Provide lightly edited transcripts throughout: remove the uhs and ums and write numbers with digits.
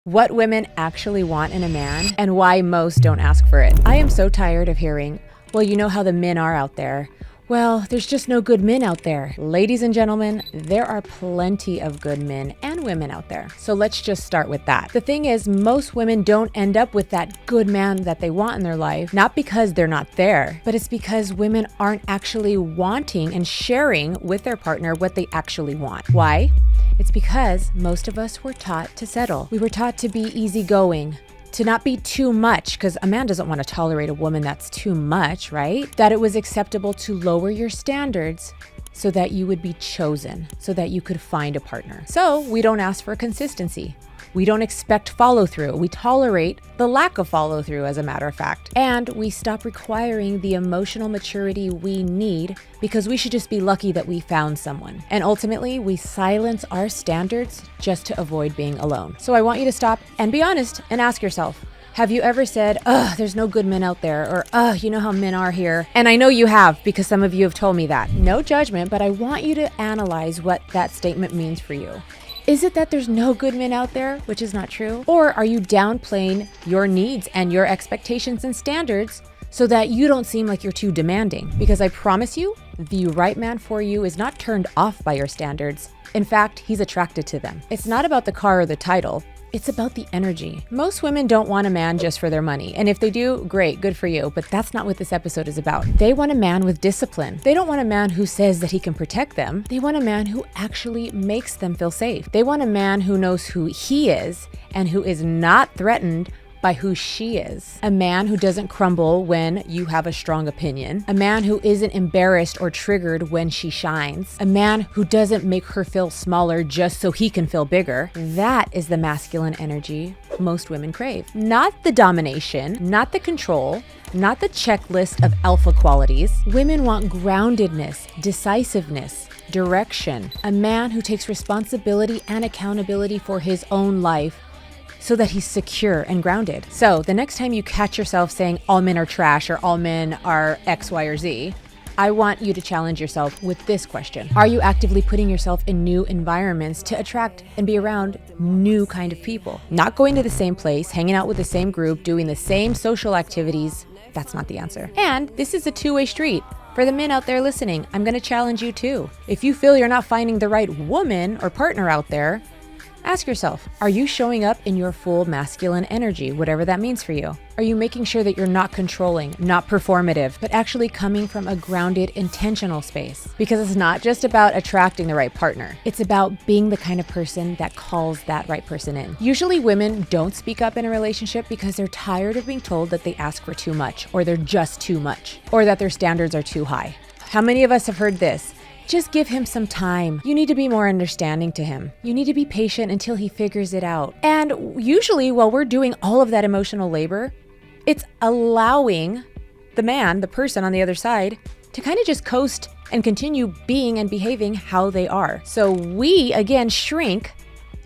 What women actually want in a man and why most don't ask for it. I am so tired of hearing, well, you know how the men are out there. Well, there's just no good men out there. Ladies and gentlemen, there are plenty of good men and women out there. So let's just start with that. The thing is, most women don't end up with that good man that they want in their life, not because they're not there, but it's because women aren't actually wanting and sharing with their partner what they actually want. Why? It's because most of us were taught to settle. We were taught to be easygoing, to not be too much, because a man doesn't want to tolerate a woman that's too much, right? That it was acceptable to lower your standards so that you would be chosen, so that you could find a partner. So we don't ask for consistency. We don't expect follow through. We tolerate the lack of follow through, as a matter of fact. And we stop requiring the emotional maturity we need because we should just be lucky that we found someone. And ultimately, we silence our standards just to avoid being alone. So I want you to stop and be honest and ask yourself, have you ever said, there's no good men out there, or, you know how men are here? And I know you have, because some of you have told me that. No judgment, but I want you to analyze what that statement means for you. Is it that there's no good men out there, which is not true? Or are you downplaying your needs and your expectations and standards so that you don't seem like you're too demanding? Because I promise you, the right man for you is not turned off by your standards. In fact, he's attracted to them. It's not about the car or the title. It's about the energy. Most women don't want a man just for their money. And if they do, great, good for you. But that's not what this episode is about. They want a man with discipline. They don't want a man who says that he can protect them. They want a man who actually makes them feel safe. They want a man who knows who he is and who is not threatened by who she is. A man who doesn't crumble when you have a strong opinion. A man who isn't embarrassed or triggered when she shines. A man who doesn't make her feel smaller just so he can feel bigger. That is the masculine energy most women crave. Not the domination, not the control, not the checklist of alpha qualities. Women want groundedness, decisiveness, direction. A man who takes responsibility and accountability for his own life so that he's secure and grounded. So the next time you catch yourself saying all men are trash or all men are X, Y, or Z, I want you to challenge yourself with this question. Are you actively putting yourself in new environments to attract and be around new kind of people? Not going to the same place, hanging out with the same group, doing the same social activities. That's not the answer. And this is a two-way street. For the men out there listening, I'm going to challenge you too. If you feel you're not finding the right woman or partner out there, ask yourself, are you showing up in your full masculine energy, whatever that means for you? Are you making sure that you're not controlling, not performative, but actually coming from a grounded, intentional space? Because it's not just about attracting the right partner. It's about being the kind of person that calls that right person in. Usually women don't speak up in a relationship because they're tired of being told that they ask for too much, or they're just too much, or that their standards are too high. How many of us have heard this? Just give him some time. You need to be more understanding to him. You need to be patient until he figures it out. And usually while we're doing all of that emotional labor, it's allowing the man, the person on the other side, to kind of just coast and continue being and behaving how they are. So we, again, shrink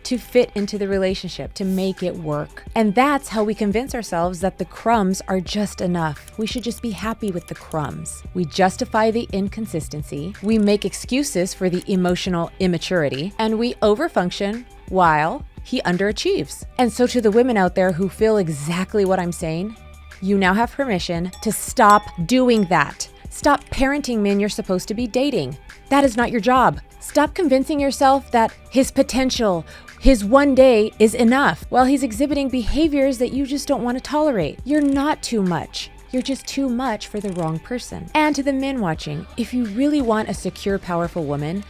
to fit into the relationship, to make it work. And that's how we convince ourselves that the crumbs are just enough. We should just be happy with the crumbs. We justify the inconsistency. We make excuses for the emotional immaturity, and we overfunction while he underachieves. And so to the women out there who feel exactly what I'm saying, you now have permission to stop doing that. Stop parenting men you're supposed to be dating. That is not your job. Stop convincing yourself that his potential, his one day is enough while he's exhibiting behaviors that you just don't want to tolerate. You're not too much. You're just too much for the wrong person. And to the men watching, if you really want a secure, powerful woman,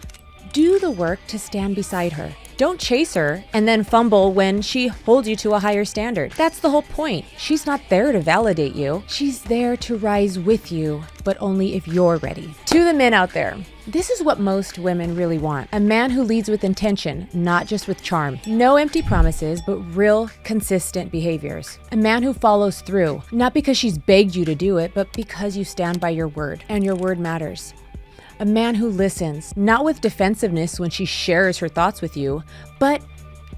do the work to stand beside her. Don't chase her and then fumble when she holds you to a higher standard. That's the whole point. She's not there to validate you. She's there to rise with you, but only if you're ready. To the men out there, this is what most women really want. A man who leads with intention, not just with charm. No empty promises, but real, consistent behaviors. A man who follows through, not because she's begged you to do it, but because you stand by your word, and your word matters. A man who listens, not with defensiveness when she shares her thoughts with you, but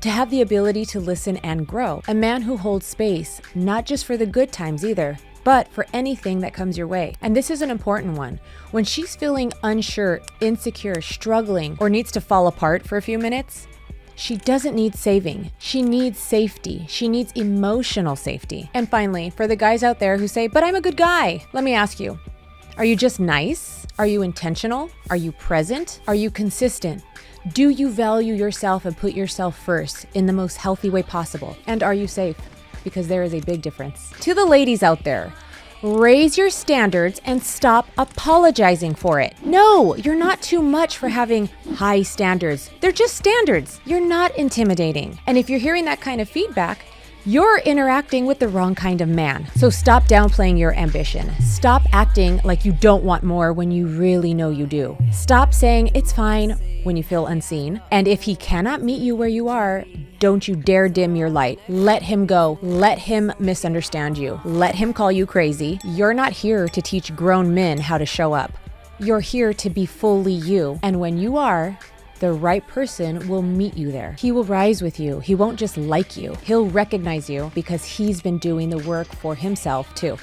to have the ability to listen and grow. A man who holds space, not just for the good times either, but for anything that comes your way. And this is an important one. When she's feeling unsure, insecure, struggling, or needs to fall apart for a few minutes, She doesn't need saving. She needs safety. She needs emotional safety. And finally, for the guys out there who say, but I'm a good guy, let me ask you, are you just nice? Are you intentional? Are you present? Are you consistent? Do you value yourself and put yourself first in the most healthy way possible? And are you safe? Because there is a big difference. To the ladies out there, raise your standards and stop apologizing for it. No, you're not too much for having high standards. They're just standards. You're not intimidating. And if you're hearing that kind of feedback, you're interacting with the wrong kind of man. So stop downplaying your ambition. Stop acting like you don't want more when you really know you do. Stop saying it's fine when you feel unseen. And if he cannot meet you where you are, don't you dare dim your light. Let him go. Let him misunderstand you. Let him call you crazy. You're not here to teach grown men how to show up. You're here to be fully you. And when you are, the right person will meet you there. He will rise with you. He won't just like you. He'll recognize you because he's been doing the work for himself too.